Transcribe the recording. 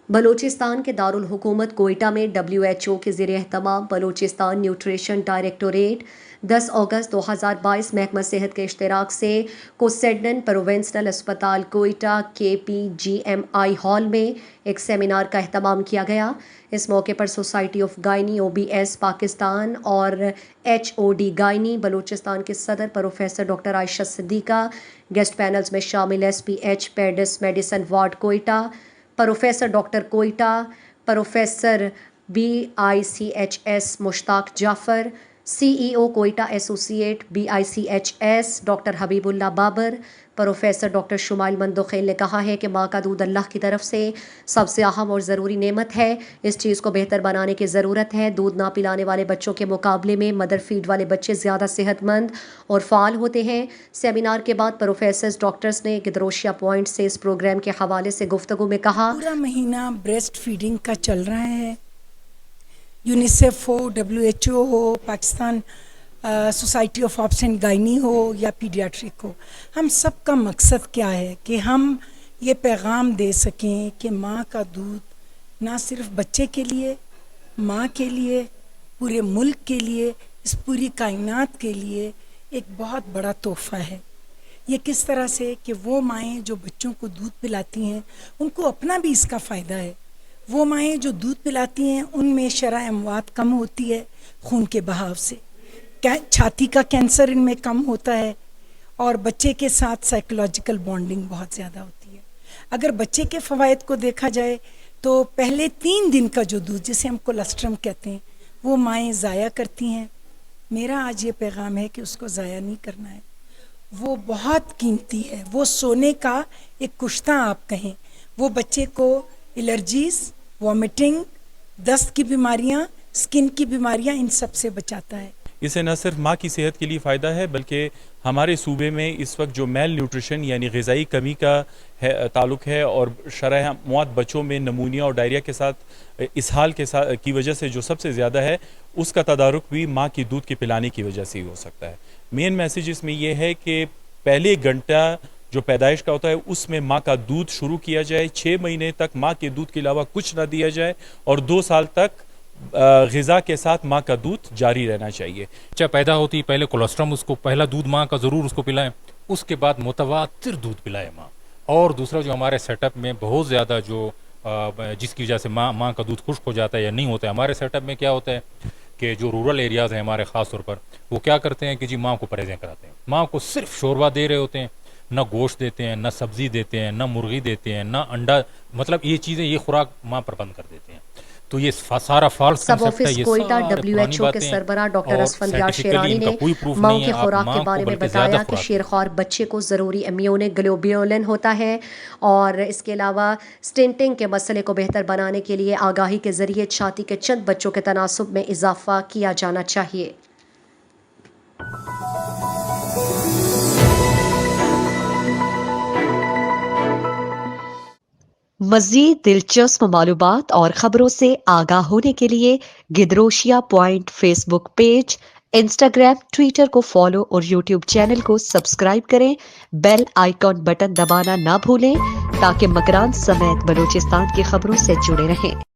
بلوچستان کے دارالحکومت کوئٹہ میں WHO کے زیر اہتمام بلوچستان نیوٹریشن ڈائریکٹوریٹ 10 اگست 2022 محکمہ صحت کے اشتراک سے کوسیڈن پروونشنل اسپتال کوئٹہ KPGMI ہال میں ایک سیمینار کا اہتمام کیا گیا۔ اس موقع پر society of gynae OBS Pakistan اور HOD گائنی بلوچستان کے صدر professor doctor Ayesha Siddiqa, guest panels میں شامل SPH peds medicine ward Quetta, professor doctor Quetta, professor BICHS Mushtaq Jafar, CEO Quetta associate BICHS doctor Habibullah Babar, professor doctor Shumail Mandokhail نے کہا ہے کہ ماں کا دودھ اللہ کی طرف سے سب سے اہم اور ضروری نعمت ہے۔ اس چیز کو بہتر بنانے کی ضرورت ہے۔ دودھ نہ پلانے والے بچوں کے مقابلے میں مدر فیڈ والے بچے زیادہ صحت مند اور فعال ہوتے ہیں۔ سیمینار کے بعد پروفیسرز ڈاکٹرز نے گدروشیا پوائنٹ سے اس پروگرام کے حوالے سے گفتگو میں کہا، پورا مہینہ بریسٹ فیڈنگ کا چل رہا ہے۔ UNICEF who, WHO who, Pakistan society of آبس اینڈ گائنی ہو یا پیڈیاٹرک ہو، ہم سب کا مقصد کیا ہے کہ ہم یہ پیغام دے سکیں کہ ماں کا دودھ نہ صرف بچے کے لیے، ماں کے لیے، پورے ملک کے لیے، اس پوری کائنات کے لیے ایک بہت بڑا تحفہ ہے۔ یہ کس طرح سے کہ وہ مائیں جو بچوں کو دودھ پلاتی ہیں ان کو اپنا بھی اس کا فائدہ ہے۔ وہ مائیں جو دودھ پلاتی ہیں ان میں شرح اموات کم ہوتی ہے خون کے بہاؤ سے، چھاتی کا کینسر ان میں کم ہوتا ہے، اور بچے کے ساتھ سائیکولوجیکل بانڈنگ بہت زیادہ ہوتی ہے۔ اگر بچے کے فوائد کو دیکھا جائے تو پہلے 3 دن کا جو دودھ جسے ہم کولسٹرم کہتے ہیں وہ مائیں ضائع کرتی ہیں۔ میرا آج یہ پیغام ہے کہ اس کو ضائع نہیں کرنا ہے، وہ بہت قیمتی ہے۔ وہ سونے کا ایک کشتہ آپ کہیں، وہ بچے کو الرجیز، وامٹنگ، دست کی بیماریاں، سکن کی بیماریاں، ان سب سے بچاتا ہے۔ اس سے نہ صرف ماں کی صحت کے لیے فائدہ ہے بلکہ ہمارے صوبے میں اس وقت جو میل نیوٹریشن یعنی غذائی کمی کا تعلق ہے اور شرح مواد بچوں میں نمونیا اور ڈائریا کے ساتھ اسہال کی وجہ سے جو سب سے زیادہ ہے، اس کا تدارک بھی ماں کی دودھ کے پلانے کی وجہ سے ہی ہو سکتا ہے۔ مین میسیج اس میں یہ ہے کہ پہلے گھنٹہ جو پیدائش کا ہوتا ہے اس میں ماں کا دودھ شروع کیا جائے، 6 مہینے تک ماں کے دودھ کے علاوہ کچھ نہ دیا جائے، اور 2 سال تک غذا کے ساتھ ماں کا دودھ جاری رہنا چاہیے۔ بچہ پیدا ہوتی پہلے کولیسٹرم، اس کو پہلا دودھ ماں کا ضرور اس کو پلائیں، اس کے بعد متواتر دودھ پلائے ماں۔ اور دوسرا جو ہمارے سیٹ اپ میں بہت زیادہ جو جس کی وجہ سے ماں کا دودھ خشک ہو جاتا ہے یا نہیں ہوتا ہے، ہمارے سیٹ اپ میں کیا ہوتا ہے کہ جو رورل ایریاز ہیں ہمارے خاص طور پر، وہ کیا کرتے ہیں کہ جی ماں کو پرہیزیں کراتے ہیں، ماں کو صرف شوربہ دے رہے ہوتے ہیں، نہ گوشت دیتے ہیں، نہ سبزی دیتے ہیں، نہ مرغی دیتے ہیں، نہ انڈا، مطلب یہ چیزیں، یہ خوراک ماں پر بند کر دیتے ہیں۔ تو یہ سارا فالس سب کنسپٹ ہے۔ آفس یہ کوئٹہ سارے WHO کے سربراہ ڈاکٹر اسفندیار شیرانی نے ماں کی خوراک کے بارے میں بتایا کہ شیرخوار بچے کو ضروری امیونوگلوبولن ہوتا ہے، اور اس کے علاوہ سٹنٹنگ کے مسئلے کو بہتر بنانے کے لیے آگاہی کے ذریعے چھاتی کے چند بچوں کے تناسب میں اضافہ کیا جانا چاہیے۔ مزید دلچسپ معلومات اور خبروں سے آگاہ ہونے کے لیے Gedrosia point Facebook page, Instagram, Twitter کو فالو اور یوٹیوب چینل کو سبسکرائب کریں۔ بیل آئیکن بٹن دبانا نہ بھولیں تاکہ مکران سمیت بلوچستان کی خبروں سے جڑے رہیں۔